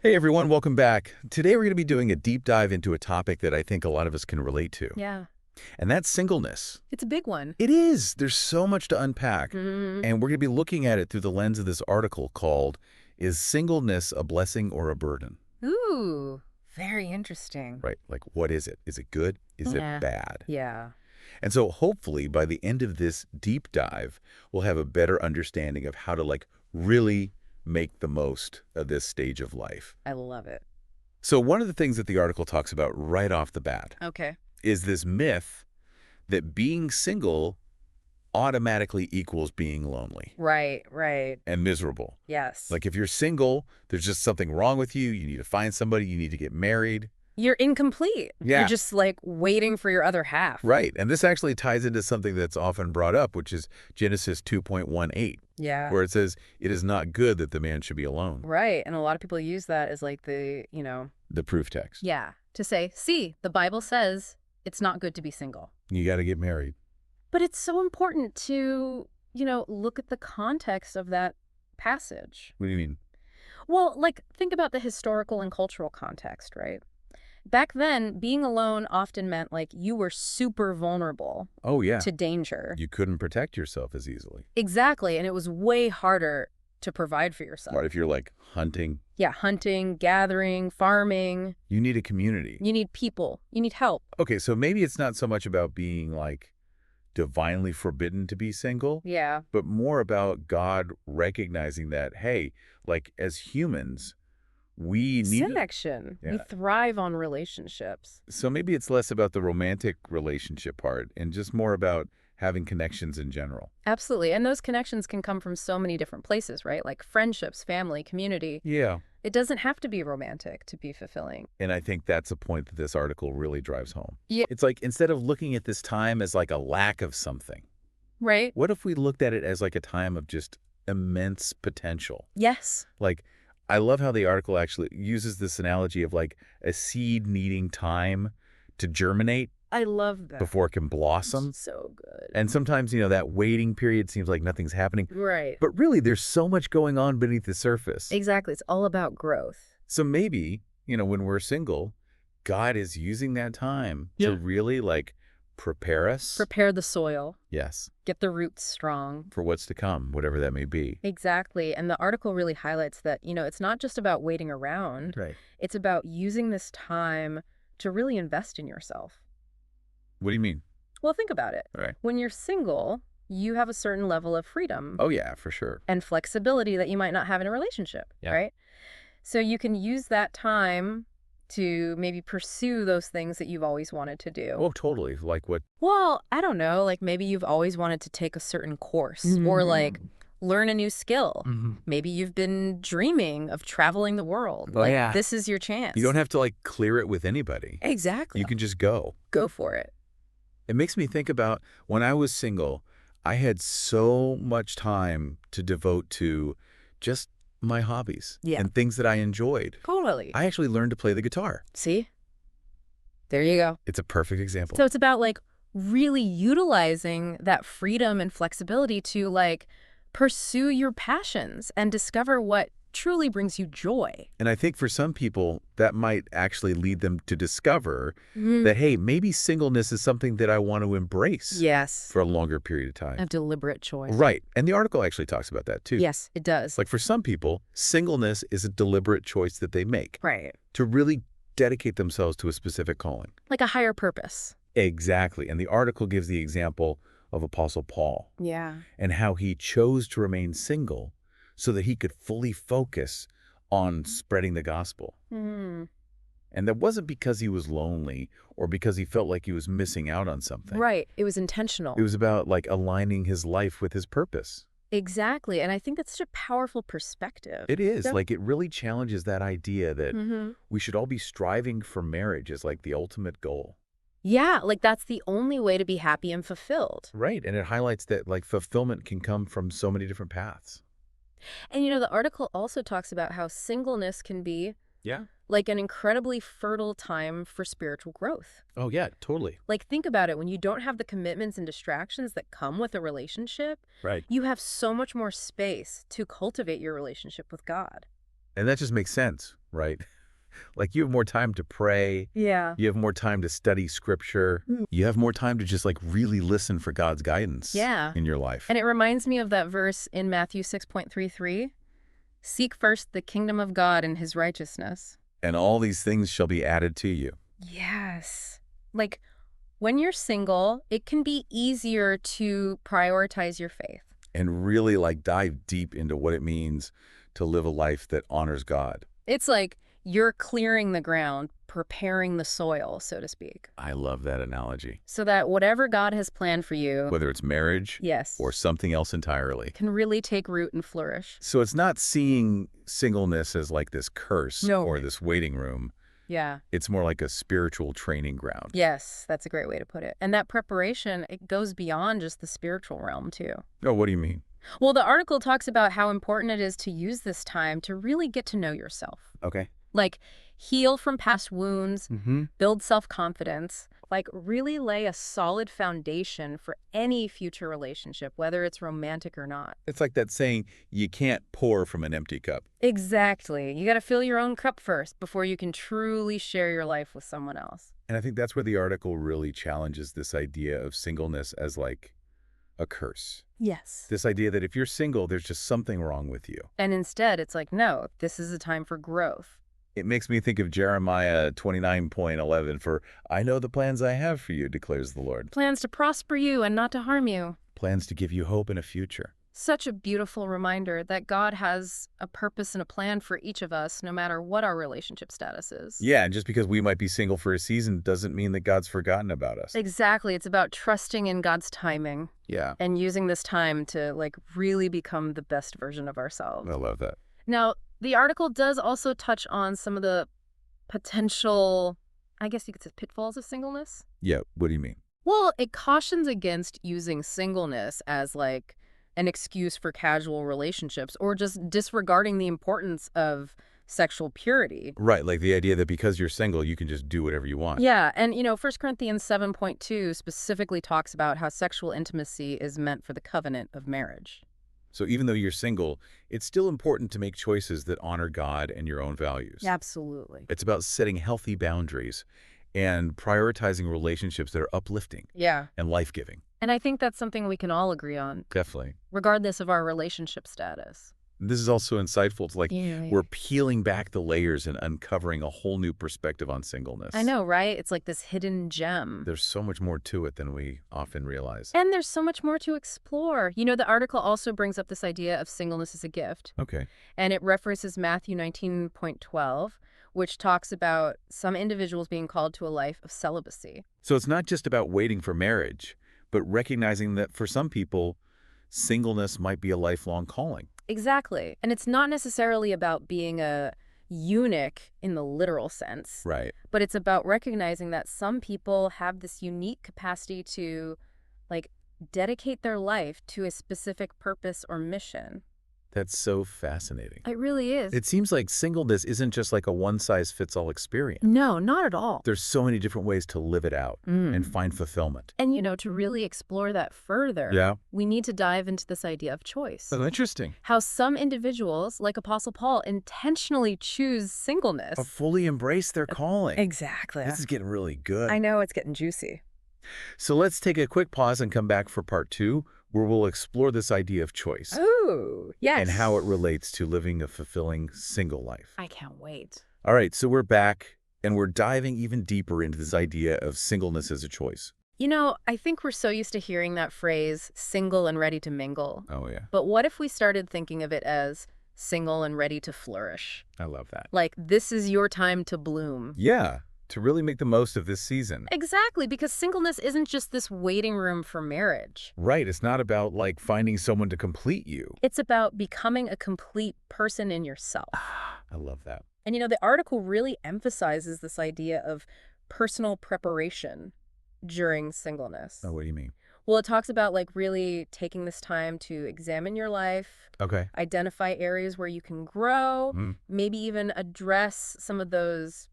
Hey everyone, welcome back. Today we're going to be doing a deep dive into a topic that I think a lot of us can relate to, Yeah, and that's singleness. it's a big one. It is. There's so much to unpack, Hmm. and we're going to be looking at it through the lens of this article called "Is Singleness a Blessing or a Burden?" Ooh, very interesting. Right? Like, what is it? Is it good? Is it Yeah. bad? Yeah. And so hopefully by the end of this deep dive, we'll have a better understanding of how to really make the most of this stage of life. I love it. So one of the things that the article talks about right off the bat Okay. is this myth that being single automatically equals being lonely Right, right. and miserable. Yes. Like if you're single, there's just something wrong with you. You need to find somebody. You need to get married. You're incomplete. You're Yeah, just like waiting for your other half. right. And this actually ties into something that's often brought up, which is Genesis 2.18, Yeah. where it says, "It is not good that the man should be alone." Right. And a lot of people use that as like The proof text. yeah, to say, see, the Bible says it's not good to be single. You got to get married. But it's so important to, look at the context of that passage. What do you mean? Well, like, think about the historical and cultural context, right? Back then, being alone often meant like you were super vulnerable Oh, yeah. to danger. You couldn't protect yourself as easily. Exactly. And it was way harder to provide for yourself. Right, if you're like hunting, Yeah, hunting, gathering, farming. you need a community. You need people. You need help. Okay, so maybe it's not so much about being divinely forbidden to be single, Yeah. but more about God recognizing that, hey, as humans, we need Connection. We Yeah. thrive on relationships. So maybe it's less about the romantic relationship part and just more about having connections in general. Absolutely. And those connections can come from so many different places, right? Like friendships, family, community. Yeah. It doesn't have to be romantic to be fulfilling. And I think that's a point that this article really drives home. Yeah. It's like instead of looking at this time as like a lack of something, Right? what if we looked at it as like a time of just immense potential? Yes. Like, I love how the article actually uses this analogy of like a seed needing time to germinate I love that. before it can blossom. So good. And sometimes, that waiting period seems like nothing's happening. Right. But really, there's so much going on beneath the surface. Exactly. It's all about growth. So maybe, when we're single, God is using that time Yeah. to really prepare us. Prepare the soil, Yes, get the roots strong. for what's to come, whatever that may be. Exactly. And the article really highlights that, it's not just about waiting around. Right. It's about using this time to really invest in yourself. What do you mean? Well, think about it. All right. When you're single, you have a certain level of freedom Oh, yeah, for sure. and flexibility that you might not have in a relationship, Yeah. right? So you can use that time to maybe pursue those things that you've always wanted to do. Oh, totally. Like what? Well, I don't know, like maybe you've always wanted to take a certain course or like learn a new skill. Maybe you've been dreaming of traveling the world. Oh, like yeah. this is your chance. You don't have to clear it with anybody. Exactly. You can just go. Go for it. It makes me think about when I was single, I had so much time to devote to just my hobbies Yeah. and things that I enjoyed. Totally. I actually learned to play the guitar. See? There you go. It's a perfect example. So it's about like really utilizing that freedom and flexibility to pursue your passions and discover what truly brings you joy. And I think for some people, that might actually lead them to discover Mm. that, hey, maybe singleness is something that I want to embrace Yes. for a longer period of time. A deliberate choice. Right. And the article actually talks about that too. Yes, it does. Like for some people, singleness is a deliberate choice that they make Right. to really dedicate themselves to a specific calling. Like a higher purpose. Exactly. And the article gives the example of Apostle Paul Yeah. and how he chose to remain single so that he could fully focus on spreading the gospel. Mm. And that wasn't because he was lonely or because he felt like he was missing out on something. Right. It was intentional. It was about aligning his life with his purpose. Exactly. And I think that's such a powerful perspective. It is. Yep. It really challenges that idea that Mm-hmm. we should all be striving for marriage as the ultimate goal. Yeah, that's the only way to be happy and fulfilled. Right. And it highlights that fulfillment can come from so many different paths. And the article also talks about how singleness can be Yeah. an incredibly fertile time for spiritual growth. Oh, yeah, totally. Think about it. When you don't have the commitments and distractions that come with a relationship, Right. you have so much more space to cultivate your relationship with God. And that just makes sense. right? Like you have more time to pray. Yeah. You have more time to study scripture. You have more time to just like really listen for God's guidance Yeah. in your life. And it reminds me of that verse in Matthew 6:33. Seek first the kingdom of God and his righteousness. And all these things shall be added to you. Yes. Like, when you're single, it can be easier to prioritize your faith. And really like dive deep into what it means to live a life that honors God. It's like you're clearing the ground, preparing the soil, so to speak, I love that analogy. so that whatever God has planned for you, Whether it's marriage yes, or something else entirely. can really take root and flourish. So it's not seeing singleness as like this curse No. or this waiting room. Yeah. It's more like a spiritual training ground. Yes, that's a great way to put it. And that preparation, it goes beyond just the spiritual realm, too. Oh, what do you mean? Well, the article talks about how important it is to use this time to really get to know yourself. Okay. Like, heal from past wounds, Mm-hmm. build self-confidence, like really lay a solid foundation for any future relationship, whether it's romantic or not. It's like that saying, you can't pour from an empty cup. Exactly. You got to fill your own cup first before you can truly share your life with someone else. And I think that's where the article really challenges this idea of singleness as like a curse. Yes. This idea that if you're single, there's just something wrong with you. And instead, it's like, no, this is a time for growth. It makes me think of Jeremiah 29:11 for, I know the plans I have for you, declares the Lord. Plans to prosper you and not to harm you. Plans to give you hope and a future. Such a beautiful reminder that God has a purpose and a plan for each of us, no matter what our relationship status is. Yeah, and just because we might be single for a season doesn't mean that God's forgotten about us. Exactly. It's about trusting in God's timing Yeah, and using this time to like really become the best version of ourselves. I love that. Now, the article does also touch on some of the potential, I guess you could say, pitfalls of singleness. Yeah, what do you mean? Well, it cautions against using singleness as like an excuse for casual relationships or just disregarding the importance of sexual purity. Right, like the idea that because you're single, you can just do whatever you want. Yeah, and 1 Corinthians 7:2 specifically talks about how sexual intimacy is meant for the covenant of marriage. So even though you're single, it's still important to make choices that honor God and your own values. Absolutely. It's about setting healthy boundaries and prioritizing relationships that are uplifting Yeah. and life-giving. And I think that's something we can all agree on, Definitely. regardless of our relationship status. This is also insightful. It's like Yeah. we're peeling back the layers and uncovering a whole new perspective on singleness. I know, right? It's like this hidden gem. There's so much more to it than we often realize. And there's so much more to explore. The article also brings up this idea of singleness as a gift. Okay. And it references Matthew 19:12, which talks about some individuals being called to a life of celibacy. So it's not just about waiting for marriage, but recognizing that for some people, singleness might be a lifelong calling. Exactly. And it's not necessarily about being a eunuch in the literal sense, Right. but it's about recognizing that some people have this unique capacity to, like, dedicate their life to a specific purpose or mission. That's so fascinating. It really is. It seems like singleness isn't just like a one-size-fits-all experience. No, not at all. There's so many different ways to live it out and find fulfillment. And, to really explore that further, Yeah. we need to dive into this idea of choice. Oh, interesting. How some individuals, like Apostle Paul, intentionally choose singleness. Fully embrace their calling. Exactly. This is getting really good. I know, it's getting juicy. So let's take a quick pause and come back for part 2, where we'll explore this idea of choice Oh, yes. and how it relates to living a fulfilling single life. I can't wait. All right, so we're back, and we're diving even deeper into this idea of singleness as a choice. I think we're so used to hearing that phrase, single and ready to mingle. Oh, yeah. But what if we started thinking of it as single and ready to flourish? I love that. Like, this is your time to bloom. Yeah, to really make the most of this season. Exactly, because singleness isn't just this waiting room for marriage. Right, it's not about, like, finding someone to complete you. It's about becoming a complete person in yourself. I love that. And the article really emphasizes this idea of personal preparation during singleness. Oh, what do you mean? Well, it talks about like really taking this time to examine your life, Okay. identify areas where you can grow, maybe even address some of those,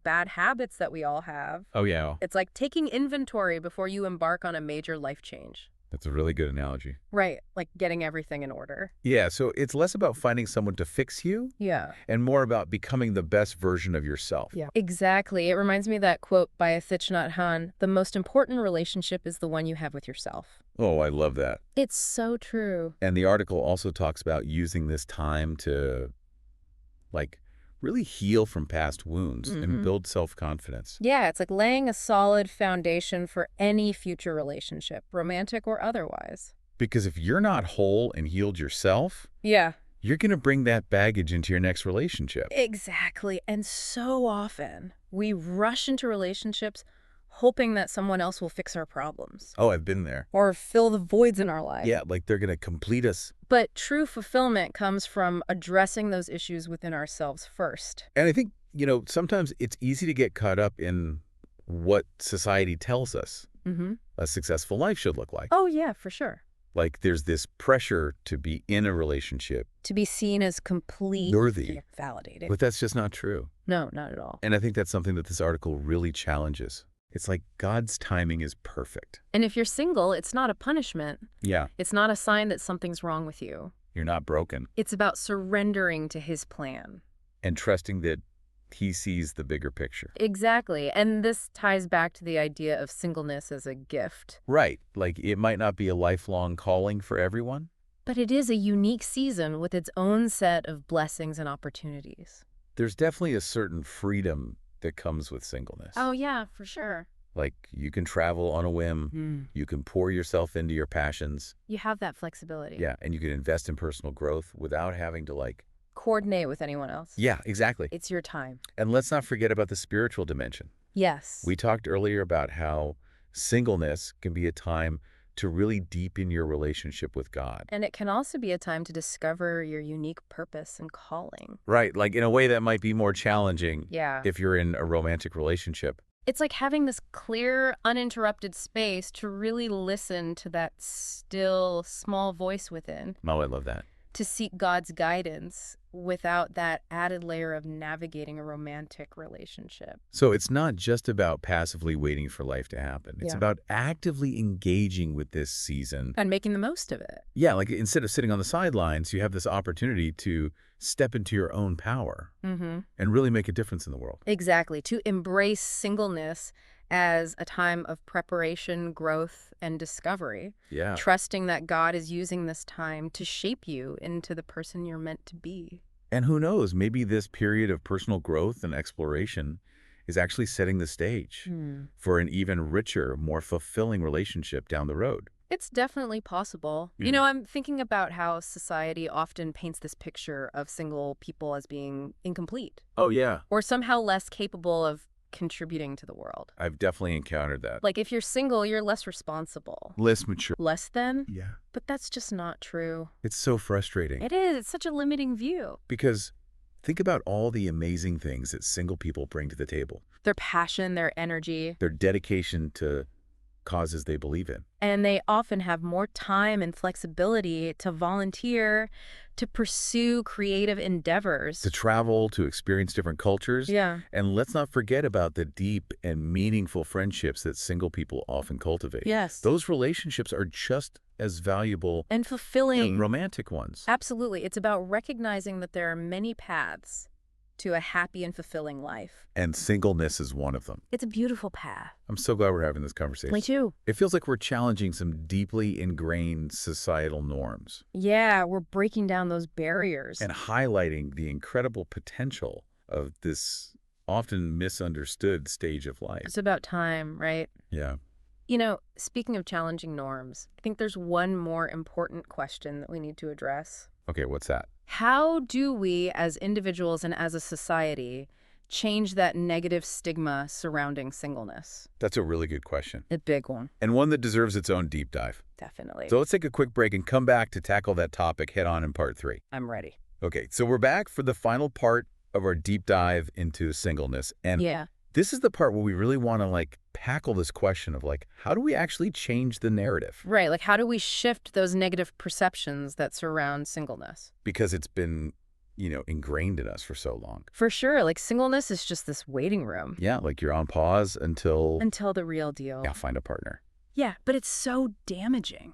bad habits that we all have. Oh, yeah. It's like taking inventory before you embark on a major life change. That's a really good analogy. Right, like getting everything in order. Yeah, so it's less about finding someone to fix you Yeah. and more about becoming the best version of yourself. Yeah. Exactly. It reminds me of that quote by Thich Nhat Hanh, the most important relationship is the one you have with yourself. Oh, I love that. It's so true. And the article also talks about using this time to, like, really heal from past wounds and build self-confidence. Yeah, it's like laying a solid foundation for any future relationship, romantic or otherwise. Because if you're not whole and healed yourself, Yeah. you're going to bring that baggage into your next relationship. Exactly. And so often we rush into relationships hoping that someone else will fix our problems Oh, I've been there. or fill the voids in our life. Yeah, like they're going to complete us. But true fulfillment comes from addressing those issues within ourselves first. And I think, sometimes it's easy to get caught up in what society tells us a successful life should look like. Oh, yeah, for sure. Like there's this pressure to be in a relationship, To be seen as complete, worthy, validated. but that's just not true. No, not at all. And I think that's something that this article really challenges. It's like God's timing is perfect. And if you're single, it's not a punishment. Yeah, It's not a sign that something's wrong with you. you're not broken. It's about surrendering to his plan. And trusting that he sees the bigger picture. Exactly. And this ties back to the idea of singleness as a gift. Right. Like it might not be a lifelong calling for everyone. But it is a unique season with its own set of blessings and opportunities. There's definitely a certain freedom that comes with singleness. Oh, yeah, for sure. Like you can travel on a whim. You can pour yourself into your passions. You have that flexibility. Yeah. And you can invest in personal growth without having to Coordinate with anyone else. Yeah, exactly. It's your time. And let's not forget about the spiritual dimension. Yes. We talked earlier about how singleness can be a time to really deepen your relationship with God. And it can also be a time to discover your unique purpose and calling. Right, like in a way that might be more challenging Yeah. if you're in a romantic relationship. It's like having this clear, uninterrupted space to really listen to that still, small voice within, Oh, I love that. to seek God's guidance without that added layer of navigating a romantic relationship. So it's not just about passively waiting for life to happen. It's Yeah. about actively engaging with this season. And making the most of it. Yeah, like instead of sitting on the sidelines, you have this opportunity to step into your own power and really make a difference in the world. Exactly. To embrace singleness as a time of preparation, growth, and discovery. Yeah. Trusting that God is using this time to shape you into the person you're meant to be. And who knows, maybe this period of personal growth and exploration is actually setting the stage for an even richer, more fulfilling relationship down the road. It's definitely possible. Yeah. You know, I'm thinking about how society often paints this picture of single people as being incomplete Oh, yeah. or somehow less capable of contributing to the world. I've definitely encountered that. Like if you're single, you're less responsible. Less mature. Less than? Yeah. But that's just not true. It's so frustrating. It is. It's such a limiting view. Because think about all the amazing things that single people bring to the table. Their passion, their energy, Their dedication to causes they believe in. and they often have more time and flexibility to volunteer, to pursue creative endeavors. To travel, to experience different cultures. Yeah. And let's not forget about the deep and meaningful friendships that single people often cultivate. Yes. Those relationships are just as valuable And as fulfilling. romantic ones. Absolutely. It's about recognizing that there are many paths to a happy and fulfilling life. And singleness is one of them. It's a beautiful path. I'm so glad we're having this conversation. Me too. It feels like we're challenging some deeply ingrained societal norms Yeah, we're breaking down those barriers. and highlighting the incredible potential of this often misunderstood stage of life. It's about time, right? Yeah. You know, speaking of challenging norms, I think there's one more important question that we need to address. Okay, what's that? How do we, as individuals and as a society, change that negative stigma surrounding singleness? That's a really good question, A big one, and one that deserves its own deep dive. definitely. So let's take a quick break and come back to tackle that topic head on in part 3. I'm ready. Okay, so we're back for the final part of our deep dive into singleness. And Yeah. this is the part where we really want to tackle this question of how do we actually change the narrative? Right. Like, how do we shift those negative perceptions that surround singleness? Because it's been, ingrained in us for so long. For sure. Like, singleness is just this waiting room Yeah, you're on pause until the real deal. find a partner. Yeah, but it's so damaging.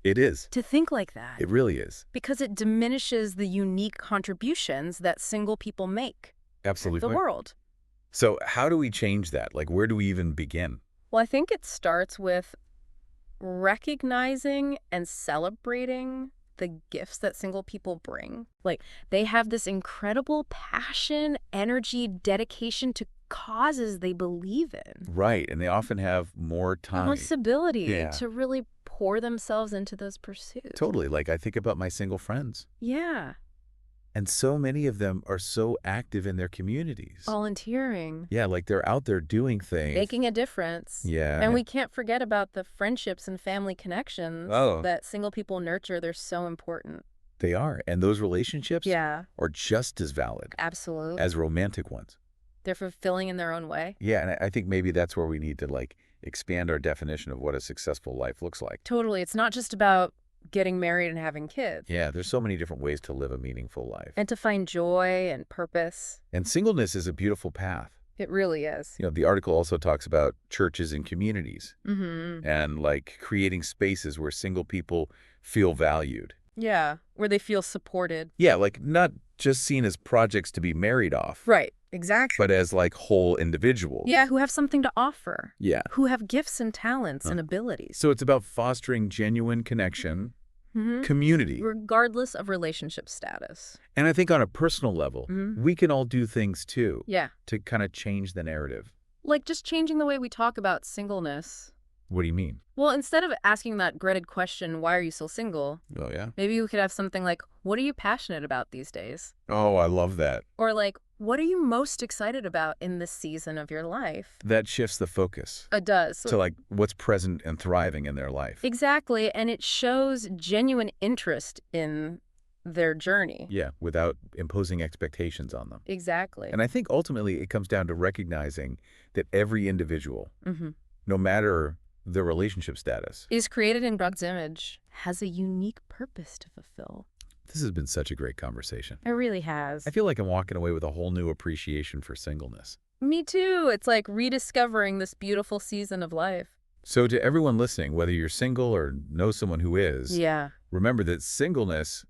It is. to think like that It really is. because it diminishes the unique contributions that single people make to the Absolutely. world. So how do we change that? Like, where do we even begin? Well, I think it starts with recognizing and celebrating the gifts that single people bring. Like, they have this incredible passion, energy, dedication to causes they believe in. Right, and they often have more time. This ability Yeah. to really pour themselves into those pursuits. Totally. Like, I think about my single friends, Yeah. and so many of them are so active in their communities. Volunteering, Yeah, like they're out there doing things. making a difference. Yeah. And we can't forget about the friendships and family connections Oh. that single people nurture. They're so important. They are. And those relationships Yeah, are just as valid absolutely. as romantic ones. They're fulfilling in their own way. Yeah, and I think maybe that's where we need to like expand our definition of what a successful life looks like. Totally. It's not just about getting married and having kids. Yeah, there's so many different ways to live a meaningful life. And to find joy and purpose. And singleness is a beautiful path. It really is. You know, the article also talks about churches and communities Mm-hmm. and like creating spaces where single people feel valued. Yeah, where they feel supported. Yeah, like not just seen as projects to be married off, Right, exactly. but as like whole individuals. Yeah, who have something to offer. Yeah. Who have gifts and talents and abilities. So it's about fostering genuine connection, Mhm. community. Regardless of relationship status. And I think on a personal level, Mhm. we can all do things too Yeah. to kind of change the narrative. Like just changing the way we talk about singleness. What do you mean? Well, instead of asking that dreaded question, why are you still single? Oh, yeah. Maybe we could have something like, what are you passionate about these days? Oh, I love that. Or like, what are you most excited about in this season of your life? That shifts the focus It does. to like what's present and thriving in their life. Exactly. And it shows genuine interest in their journey. Yeah, without imposing expectations on them. Exactly. And I think ultimately it comes down to recognizing that every individual, Mm-hmm. no matter their relationship status. Is created in God's image, has a unique purpose to fulfill. This has been such a great conversation. It really has. I feel like I'm walking away with a whole new appreciation for singleness. Me too. It's like rediscovering this beautiful season of life. So to everyone listening, whether you're single or know someone who is, Yeah. remember that singleness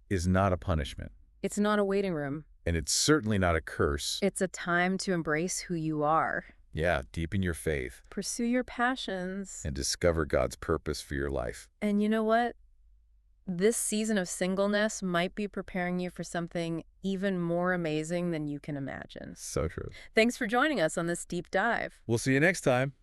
is not a punishment, It's not a waiting room. and it's certainly not a curse. It's a time to embrace who you are. Yeah, deepen your faith Pursue your passions. and discover God's purpose for your life. And you know what? This season of singleness might be preparing you for something even more amazing than you can imagine. So true. Thanks for joining us on this deep dive. We'll see you next time.